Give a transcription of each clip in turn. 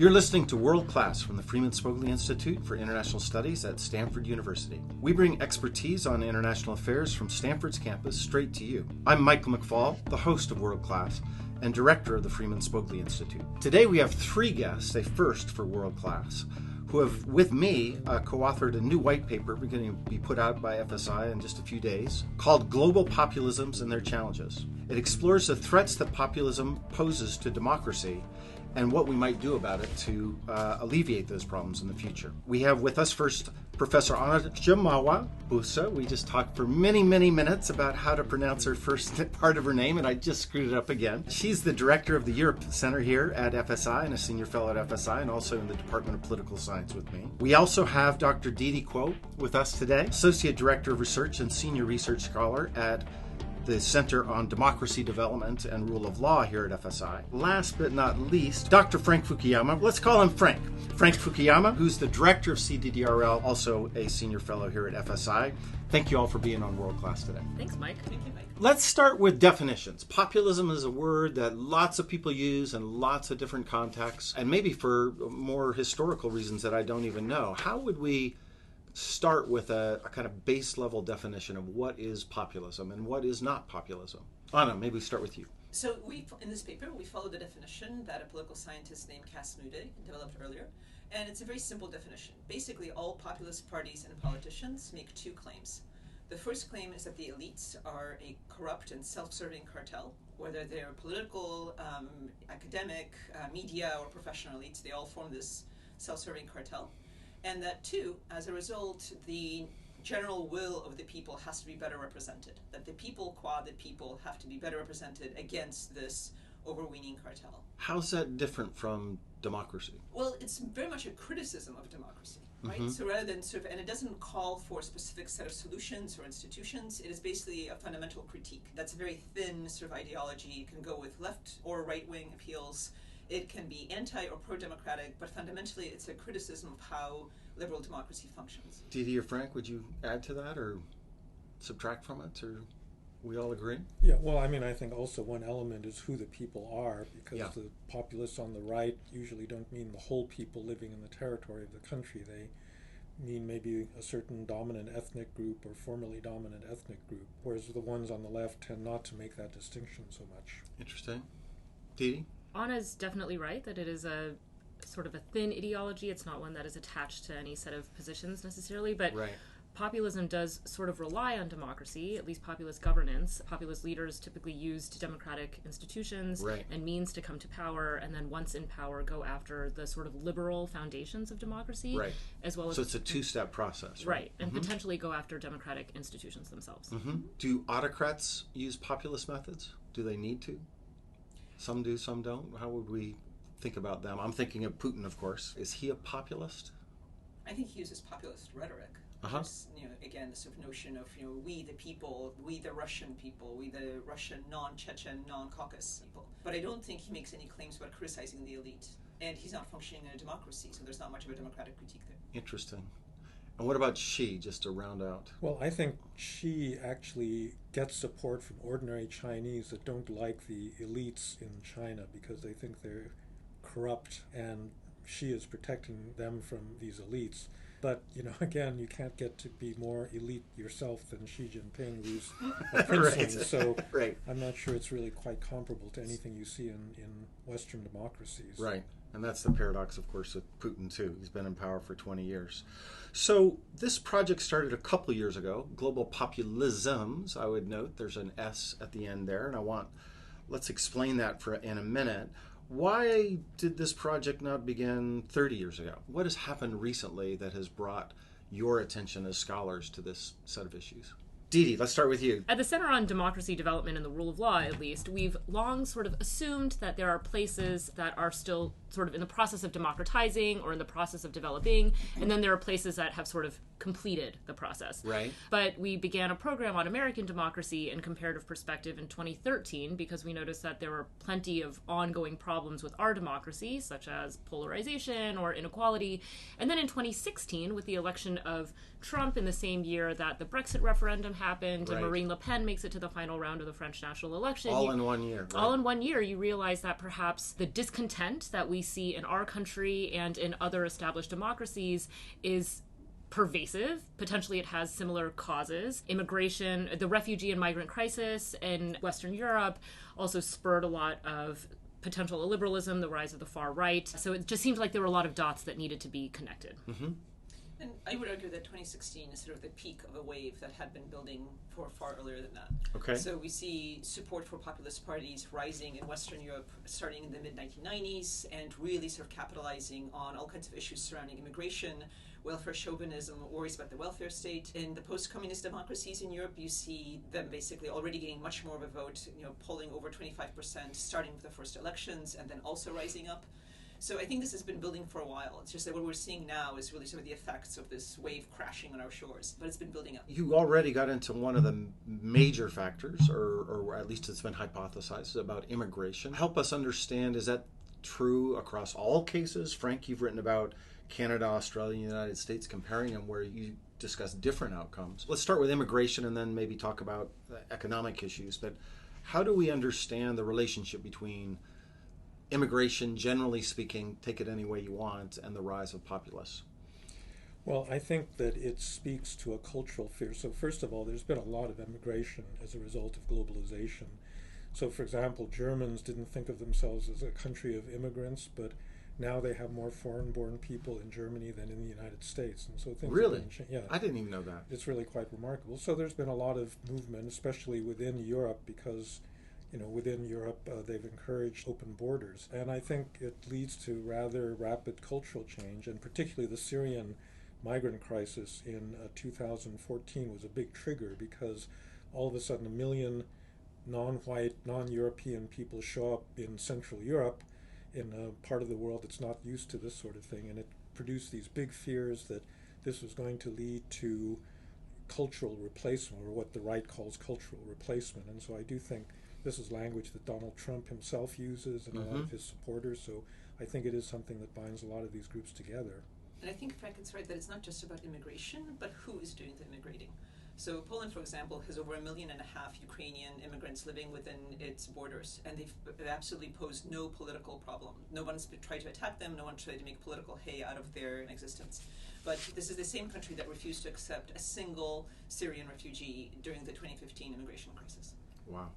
You're listening to World Class from the Freeman Spogli Institute for International Studies at Stanford University. We bring expertise on international affairs from Stanford's campus straight to you. I'm Michael McFall, the host of World Class and director of the Freeman Spogli Institute. Today we have three guests, a first for World Class, who have, with me, co-authored a new white paper going to be put out by FSI in just a few days, called Global Populisms and Their Challenges. It explores the threats that populism poses to democracy and what we might do about it to alleviate those problems in the future. We have with us first Professor Anna Busa. We just talked for many minutes about how to pronounce her first part of her name, and I just screwed it up again. She's the director of the Europe Center here at FSI and a senior fellow at FSI, and also in the Department of Political Science with me. We also have Dr. Didi Kuo with us today, Associate Director of Research and Senior Research Scholar at the Center on Democracy Development and Rule of Law here at FSI. Last but not least, Dr. Frank Fukuyama. Let's call him Frank. Frank Fukuyama, who's the director of CDDRL, also a senior fellow here at FSI. Thank you all for being on World Class today. Thanks, Mike. Thank you, Mike. Let's start with definitions. Populism is a word that lots of people use in lots of different contexts, and maybe for more historical reasons that I don't even know. How would we start with a kind of base level definition of what is populism and what is not populism? Anna, maybe we start with you. So in this paper, we follow the definition that a political scientist named Cas Mudde developed earlier, and it's a very simple definition. Basically, all populist parties and politicians make two claims. The first claim is that the elites are a corrupt and self-serving cartel. Whether they're political, academic, media, or professional elites, they all form this self-serving cartel. And that, too, as a result, the general will of the people has to be better represented. That the people, qua the people, have to be better represented against this overweening cartel. How's that different from democracy? Well, it's very much a criticism of democracy, right? Mm-hmm. So rather than and it doesn't call for a specific set of solutions or institutions, it is basically a fundamental critique. That's a very thin sort of ideology. It can go with left or right-wing appeals. It can be anti or pro-democratic, but fundamentally it's a criticism of how liberal democracy functions. Didi or Frank, would you add to that or subtract from it, or we all agree? Yeah, well, I mean, I think also one element is who the people are, because the populists on the right usually don't mean the whole people living in the territory of the country. They mean maybe a certain dominant ethnic group or formerly dominant ethnic group, whereas the ones on the left tend not to make that distinction so much. Interesting. Didi? Anna's definitely right that it is a sort of a thin ideology. It's not one that is attached to any set of positions necessarily, but right. Populism does sort of rely on democracy, at least populist governance. Populist leaders typically used democratic institutions and means to come to power, and then once in power go after the sort of liberal foundations of democracy, as well as... So it's a two-step process, right? And potentially go after democratic institutions themselves. Mm-hmm. Do autocrats use populist methods? Do they need to? Some do, some don't. How would we think about them? I'm thinking of Putin, of course. Is he a populist? I think he uses populist rhetoric. There's, again, the sort of notion of, we the people, we the Russian people, we the Russian non-Chechen, non-Caucasus people. But I don't think he makes any claims about criticizing the elite. And he's not functioning in a democracy, so there's not much of a democratic critique there. Interesting. And what about Xi, just to round out? Well, I think Xi actually gets support from ordinary Chinese that don't like the elites in China because they think they're corrupt, and Xi is protecting them from these elites. But, again, you can't get to be more elite yourself than Xi Jinping, who's a princeling. So I'm not sure it's really quite comparable to anything you see in Western democracies. Right. And that's the paradox, of course, with Putin, too. He's been in power for 20 years. So this project started a couple years ago, Global Populisms, I would note. There's an S at the end there, and let's explain that in a minute. Why did this project not begin 30 years ago? What has happened recently that has brought your attention as scholars to this set of issues? Didi, let's start with you. At the Center on Democracy Development and the Rule of Law, at least, we've long sort of assumed that there are places that are still sort of in the process of democratizing or in the process of developing, and then there are places that have sort of completed the process. Right. But we began a program on American democracy and comparative perspective in 2013 because we noticed that there were plenty of ongoing problems with our democracy, such as polarization or inequality. And then in 2016, with the election of Trump in the same year that the Brexit referendum happened and Marine Le Pen makes it to the final round of the French national election. All in 1 year. Right? All in 1 year, you realize that perhaps the discontent that we see in our country and in other established democracies is pervasive. Potentially it has similar causes. Immigration, the refugee and migrant crisis in Western Europe also spurred a lot of potential illiberalism, the rise of the far right. So it just seems like there were a lot of dots that needed to be connected. Mm-hmm. And I would argue that 2016 is sort of the peak of a wave that had been building for far earlier than that. Okay. So we see support for populist parties rising in Western Europe starting in the mid-1990s and really sort of capitalizing on all kinds of issues surrounding immigration, welfare chauvinism, worries about the welfare state. In the post-communist democracies in Europe, you see them basically already getting much more of a vote, polling over 25%, starting with the first elections and then also rising up. So I think this has been building for a while. It's just that what we're seeing now is really sort of the effects of this wave crashing on our shores, but it's been building up. You already got into one of the major factors, or at least it's been hypothesized, about immigration. Help us understand, is that true across all cases? Frank, you've written about Canada, Australia, and the United States, comparing them where you discuss different outcomes. Let's start with immigration and then maybe talk about economic issues. But how do we understand the relationship between immigration, generally speaking, take it any way you want, and the rise of populists? Well, I think that it speaks to a cultural fear. So first of all, there's been a lot of immigration as a result of globalization. So for example, Germans didn't think of themselves as a country of immigrants, but now they have more foreign-born people in Germany than in the United States. And so things really? have been yeah. I didn't even know that. It's really quite remarkable. So there's been a lot of movement, especially within Europe, because within Europe, they've encouraged open borders. And I think it leads to rather rapid cultural change, and particularly the Syrian migrant crisis in 2014 was a big trigger because all of a sudden 1 million non-white, non-European people show up in Central Europe, in a part of the world that's not used to this sort of thing, and it produced these big fears that this was going to lead to cultural replacement, or what the right calls cultural replacement. And so I do think this is language that Donald Trump himself uses and a lot of his supporters, so I think it is something that binds a lot of these groups together. And I think, Frank, it's right that it's not just about immigration, but who is doing the immigrating. So Poland, for example, has over 1.5 million Ukrainian immigrants living within its borders, and they've absolutely posed no political problem. No one's tried to attack them, no one tried to make political hay out of their existence. But this is the same country that refused to accept a single Syrian refugee during the 2015 immigration crisis. Wow.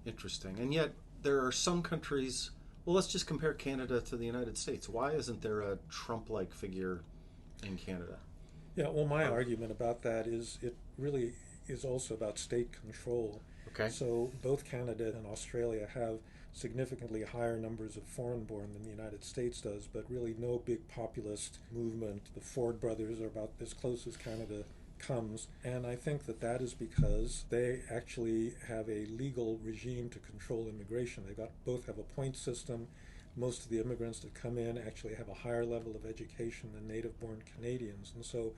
Interesting. And yet there are some countries, well, let's just compare Canada to the United States. Why isn't there a Trump-like figure in Canada? Yeah, well, my argument about that is it really is also about state control. Okay. So both Canada and Australia have significantly higher numbers of foreign-born than the United States does, but really no big populist movement. The Ford brothers are about as close as Canada comes, and I think that that is because they actually have a legal regime to control immigration. Both have a point system. Most of the immigrants that come in actually have a higher level of education than native-born Canadians, and so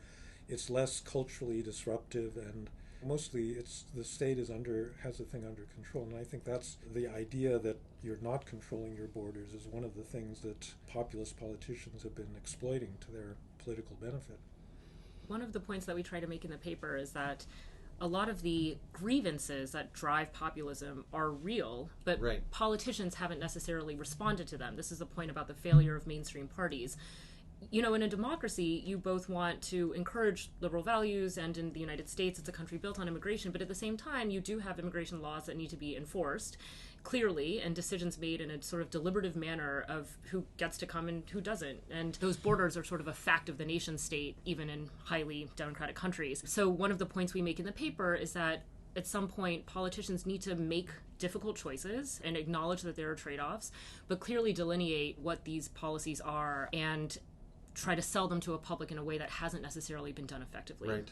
it's less culturally disruptive, and mostly the state has the thing under control. And I think that's the idea that you're not controlling your borders is one of the things that populist politicians have been exploiting to their political benefit. One of the points that we try to make in the paper is that a lot of the grievances that drive populism are real, but politicians haven't necessarily responded to them. This is a point about the failure of mainstream parties. In a democracy, you both want to encourage liberal values, and in the United States, it's a country built on immigration, but at the same time, you do have immigration laws that need to be enforced clearly, and decisions made in a sort of deliberative manner of who gets to come and who doesn't. And those borders are sort of a fact of the nation state, even in highly democratic countries. So one of the points we make in the paper is that at some point, politicians need to make difficult choices and acknowledge that there are trade-offs, but clearly delineate what these policies are and try to sell them to a public in a way that hasn't necessarily been done effectively. Right.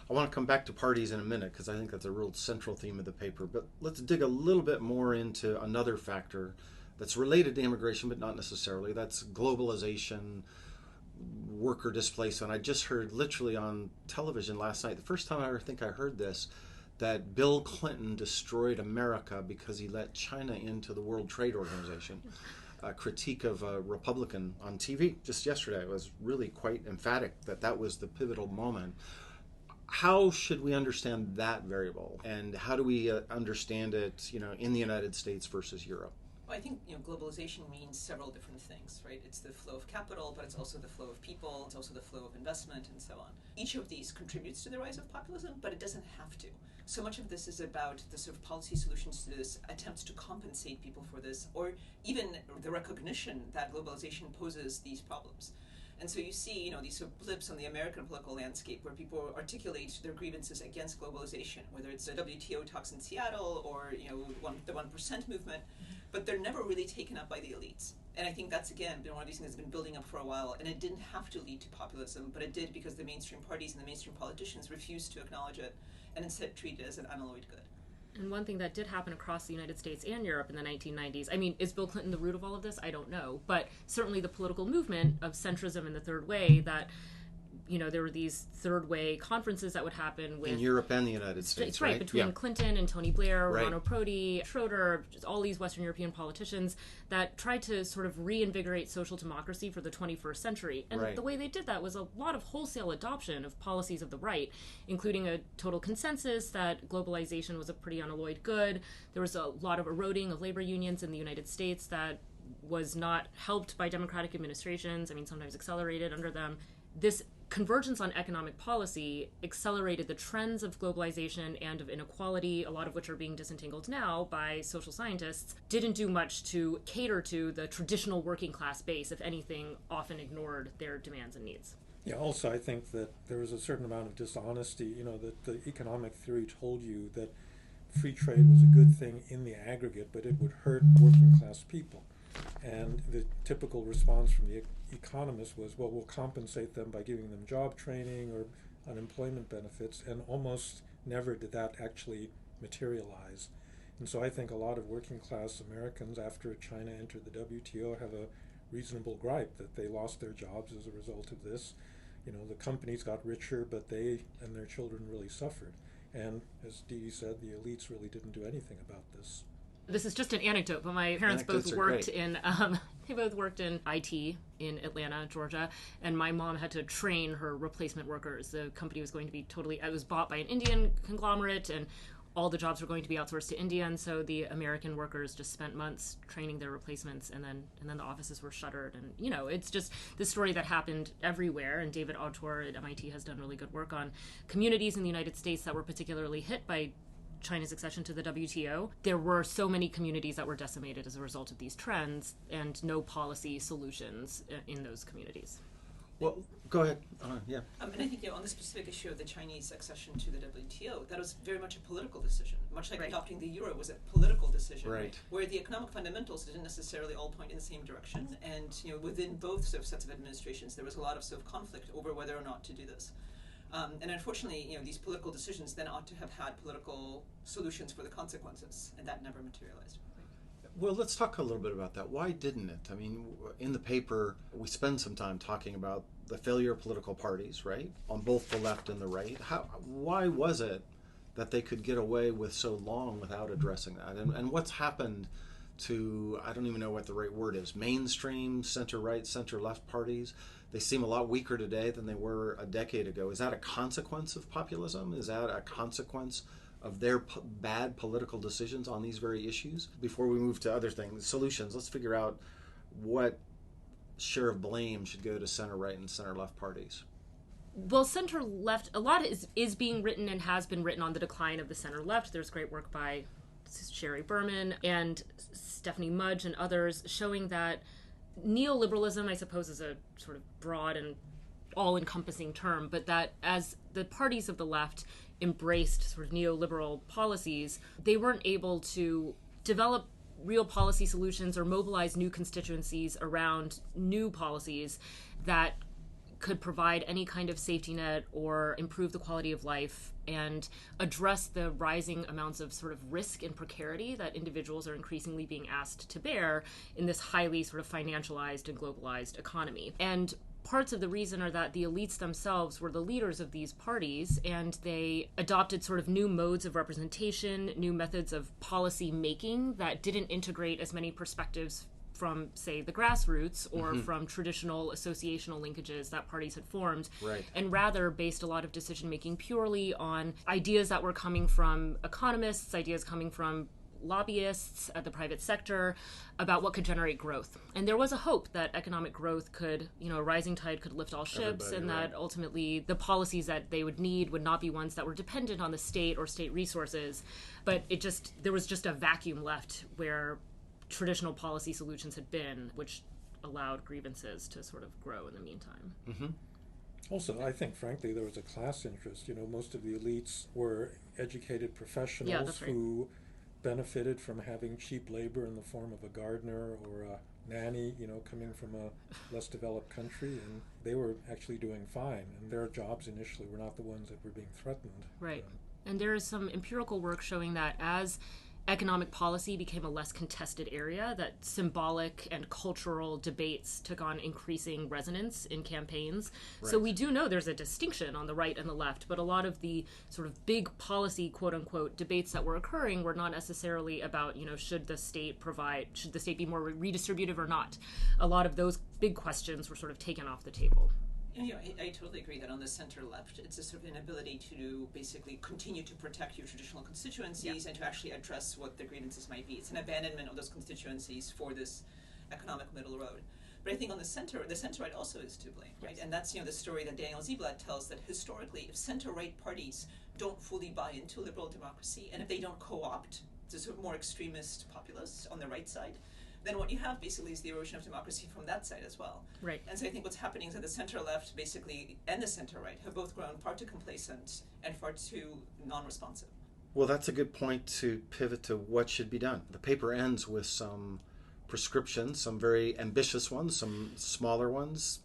I want to come back to parties in a minute because I think that's a real central theme of the paper. But let's dig a little bit more into another factor that's related to immigration, but not necessarily. That's globalization, worker displacement. I just heard literally on television last night, the first time I ever think I heard this, that Bill Clinton destroyed America because he let China into the World Trade Organization. A critique of a Republican on TV just yesterday was really quite emphatic that that was the pivotal moment. How should we understand that variable, and how do we understand it, in the United States versus Europe? Well, I think globalization means several different things, right? It's the flow of capital, but it's also the flow of people. It's also the flow of investment, and so on. Each of these contributes to the rise of populism, but it doesn't have to. So much of this is about the sort of policy solutions to this, attempts to compensate people for this, or even the recognition that globalization poses these problems. And so you see, these sort of blips on the American political landscape where people articulate their grievances against globalization, whether it's the WTO talks in Seattle or, the 1% movement, but they're never really taken up by the elites. And I think that's, again, been one of these things that's been building up for a while, and it didn't have to lead to populism, but it did because the mainstream parties and the mainstream politicians refused to acknowledge it and instead treat it as an unalloyed good. And one thing that did happen across the United States and Europe in the 1990s, I mean, is Bill Clinton the root of all of this? I don't know. But certainly the political movement of centrism and the third way, that, there were these third way conferences that would happen with... In Europe and the United States, right? Between Clinton and Tony Blair, Romano Prodi, Schroeder, just all these Western European politicians that tried to sort of reinvigorate social democracy for the 21st century. And the way they did that was a lot of wholesale adoption of policies of the right, including a total consensus that globalization was a pretty unalloyed good. There was a lot of eroding of labor unions in the United States that was not helped by democratic administrations, sometimes accelerated under them. This convergence on economic policy accelerated the trends of globalization and of inequality, a lot of which are being disentangled now by social scientists, didn't do much to cater to the traditional working class base. If anything, often ignored their demands and needs. Yeah, also I think that there was a certain amount of dishonesty, that the economic theory told you that free trade was a good thing in the aggregate, but it would hurt working class people. And the typical response from the economists was, well, we'll compensate them by giving them job training or unemployment benefits, and almost never did that actually materialize. And so I think a lot of working class Americans after China entered the WTO have a reasonable gripe that they lost their jobs as a result of this. The companies got richer, but they and their children really suffered. And as Dee Dee said, the elites really didn't do anything about this. This is just an anecdote, but my parents both worked in they both worked in IT in Atlanta, Georgia, and my mom had to train her replacement workers. The company was going to be it was bought by an Indian conglomerate, and all the jobs were going to be outsourced to India, and so the American workers just spent months training their replacements, and then the offices were shuttered. And it's just this story that happened everywhere. And David Autor at MIT has done really good work on communities in the United States that were particularly hit by China's accession to the WTO. There were so many communities that were decimated as a result of these trends, and no policy solutions in those communities. Well, go ahead. Yeah. And I think on the specific issue of the Chinese accession to the WTO, that was very much a political decision. Much like adopting the euro was a political decision, where the economic fundamentals didn't necessarily all point in the same direction. And within both sort of sets of administrations, there was a lot of sort of conflict over whether or not to do this. And unfortunately, these political decisions then ought to have had political solutions for the consequences, and that never materialized. Well, let's talk a little bit about that. Why didn't it? In the paper, we spend some time talking about the failure of political parties, right, on both the left and the right. Why was it that they could get away with so long without addressing that? And what's happened to, I don't even know what the right word is, mainstream, center-right, center-left parties? They seem a lot weaker today than they were a decade ago. Is that a consequence of populism? Is that a consequence of their bad political decisions on these very issues? Before we move to other things, solutions, let's figure out what share of blame should go to center-right and center-left parties. Well, center-left, a lot is being written and has been written on the decline of the center-left. There's great work by Sherry Berman and Stephanie Mudge and others showing that neoliberalism, I suppose, is a sort of broad and all-encompassing term, but that as the parties of the left embraced sort of neoliberal policies, they weren't able to develop real policy solutions or mobilize new constituencies around new policies that could provide any kind of safety net or improve the quality of life and address the rising amounts of sort of risk and precarity that individuals are increasingly being asked to bear in this highly sort of financialized and globalized economy. And parts of the reason are that the elites themselves were the leaders of these parties, and they adopted sort of new modes of representation, new methods of policy making that didn't integrate as many perspectives from, say, the grassroots or from traditional associational linkages that parties had formed, and rather based a lot of decision-making purely on ideas that were coming from economists, ideas coming from lobbyists at the private sector about what could generate growth. And there was a hope that economic growth could, a rising tide could lift all ships, and that ultimately the policies that they would need would not be ones that were dependent on the state or state resources. But there was just a vacuum left where traditional policy solutions had been, which allowed grievances to sort of grow in the meantime. Also, I think, frankly, there was a class interest. Most of the elites were educated professionals who benefited from having cheap labor in the form of a gardener or a nanny, coming from a less developed country, and they were actually doing fine. And their jobs initially were not the ones that were being threatened. Right. And there is some empirical work showing that as economic policy became a less contested area, that symbolic and cultural debates took on increasing resonance in campaigns. So we do know there's a distinction on the right and the left, but a lot of the sort of big policy, quote-unquote, debates that were occurring were not necessarily about, should the state be more redistributive or not. A lot of those big questions were sort of taken off the table. I totally agree that on the center left, it's a sort of inability to basically continue to protect your traditional constituencies and to actually address what the grievances might be. It's an abandonment of those constituencies for this economic middle road. But I think on the center right also is to blame, right? And that's the story that Daniel Ziblatt tells, that historically, if center-right parties don't fully buy into liberal democracy, and if they don't co-opt the sort of more extremist populists on the right side, then what you have basically is the erosion of democracy from that side as well. Right. And so I think what's happening is that the center-left basically and the center-right have both grown far too complacent and far too non-responsive. Well, that's a good point to pivot to what should be done. The paper ends with some prescriptions, some very ambitious ones, some smaller ones.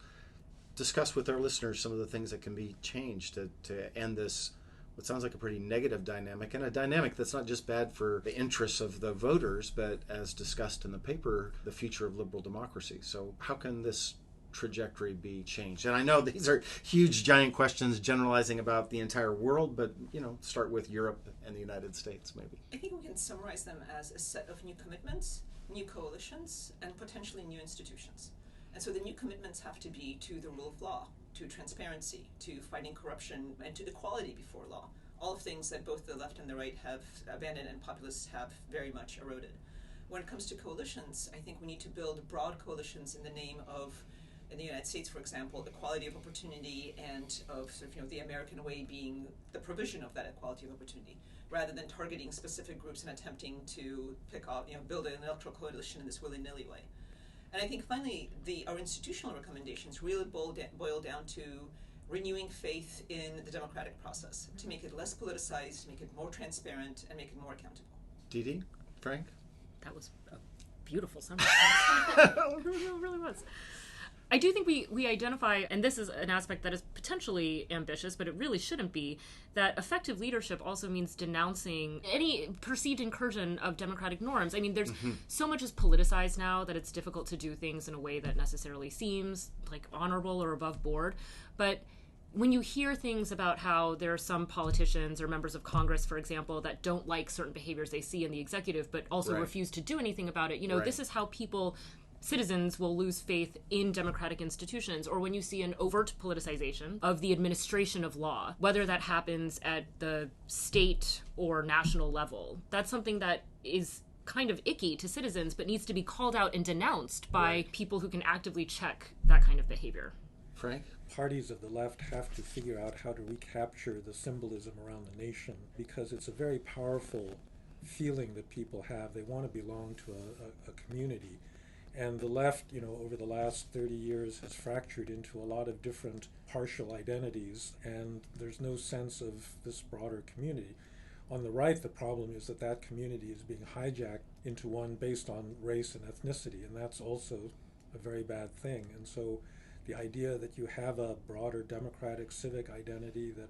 Discuss with our listeners some of the things that can be changed to end this, what sounds like a pretty negative dynamic, and a dynamic that's not just bad for the interests of the voters, but as discussed in the paper, the future of liberal democracy. So how can this trajectory be changed? And I know these are huge, giant questions generalizing about the entire world, but, start with Europe and the United States, maybe. I think we can summarize them as a set of new commitments, new coalitions, and potentially new institutions. And so the new commitments have to be to the rule of law, to transparency, to fighting corruption, and to equality before law. All of things that both the left and the right have abandoned and populists have very much eroded. When it comes to coalitions, I think we need to build broad coalitions in the name of, in the United States, for example, equality of opportunity, and of sort of, the American way being the provision of that equality of opportunity, rather than targeting specific groups and attempting to pick off, build an electoral coalition in this willy-nilly way. And I think finally, our institutional recommendations really boil down to renewing faith in the democratic process, to make it less politicized, make it more transparent, and make it more accountable. Didi? Frank? That was a beautiful summary. It really was. I do think we identify, and this is an aspect that is potentially ambitious, but it really shouldn't be, that effective leadership also means denouncing any perceived incursion of democratic norms. I mean, there's so much is politicized now that it's difficult to do things in a way that necessarily seems like honorable or above board. But when you hear things about how there are some politicians or members of Congress, for example, that don't like certain behaviors they see in the executive, but also refuse to do anything about it, this is how citizens will lose faith in democratic institutions. Or when you see an overt politicization of the administration of law, whether that happens at the state or national level, that's something that is kind of icky to citizens, but needs to be called out and denounced by people who can actively check that kind of behavior. Frank? Parties of the left have to figure out how to recapture the symbolism around the nation, because it's a very powerful feeling that people have. They want to belong to a community. And the left, over the last 30 years has fractured into a lot of different partial identities, and there's no sense of this broader community. On the right, the problem is that community is being hijacked into one based on race and ethnicity, and that's also a very bad thing. And so the idea that you have a broader democratic civic identity that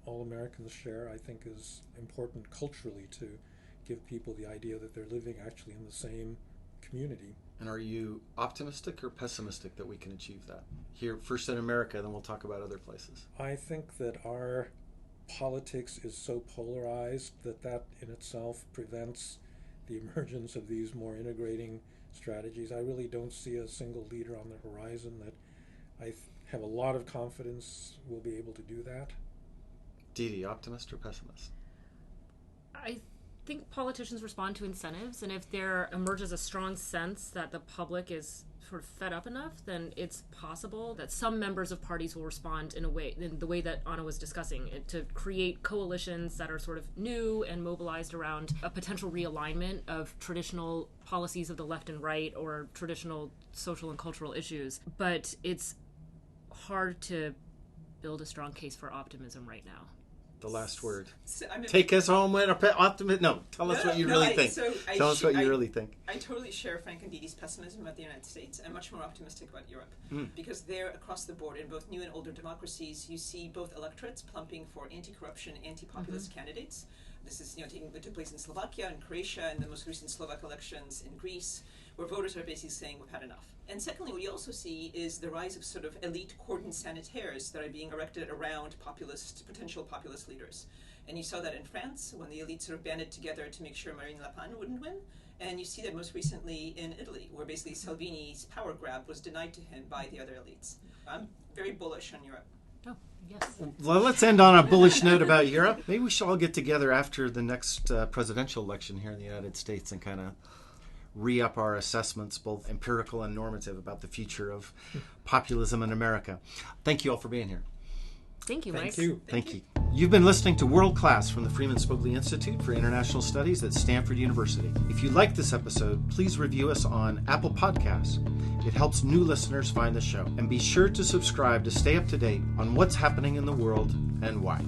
all Americans share, I think, is important culturally, to give people the idea that they're living actually in the same community. And are you optimistic or pessimistic that we can achieve that? Here, first in America, then we'll talk about other places. I think that our politics is so polarized that in itself prevents the emergence of these more integrating strategies. I really don't see a single leader on the horizon that I have a lot of confidence will be able to do that. Dee, optimist or pessimist? I think politicians respond to incentives, and if there emerges a strong sense that the public is sort of fed up enough, then it's possible that some members of parties will respond in the way that Anna was discussing, to create coalitions that are sort of new and mobilized around a potential realignment of traditional policies of the left and right or traditional social and cultural issues. But it's hard to build a strong case for optimism right now. The last word. So, Take us home with optimism. No, tell us what you really think. Tell us what you really think. I totally share Frank and Didi's pessimism about the United States. I'm much more optimistic about Europe. Because there, across the board, in both new and older democracies, you see both electorates plumping for anti-corruption, anti-populist candidates. This is, what took place in Slovakia and Croatia and the most recent Slovak elections in Greece, where voters are basically saying we've had enough. And secondly, what you also see is the rise of sort of elite cordon sanitaires that are being erected around potential populist leaders. And you saw that in France, when the elites sort of banded together to make sure Marine Le Pen wouldn't win. And you see that most recently in Italy, where basically Salvini's power grab was denied to him by the other elites. I'm very bullish on Europe. Oh, yes. Well, let's end on a bullish note about Europe. Maybe we should all get together after the next presidential election here in the United States and kind of re-up our assessments, both empirical and normative, about the future of populism in America. Thank you all for being here. Thank you, Mike. Thank you. You've been listening to World Class from the Freeman Spogli Institute for International Studies at Stanford University. If you like this episode, please review us on Apple Podcasts. It helps new listeners find the show. And be sure to subscribe to stay up to date on what's happening in the world and why.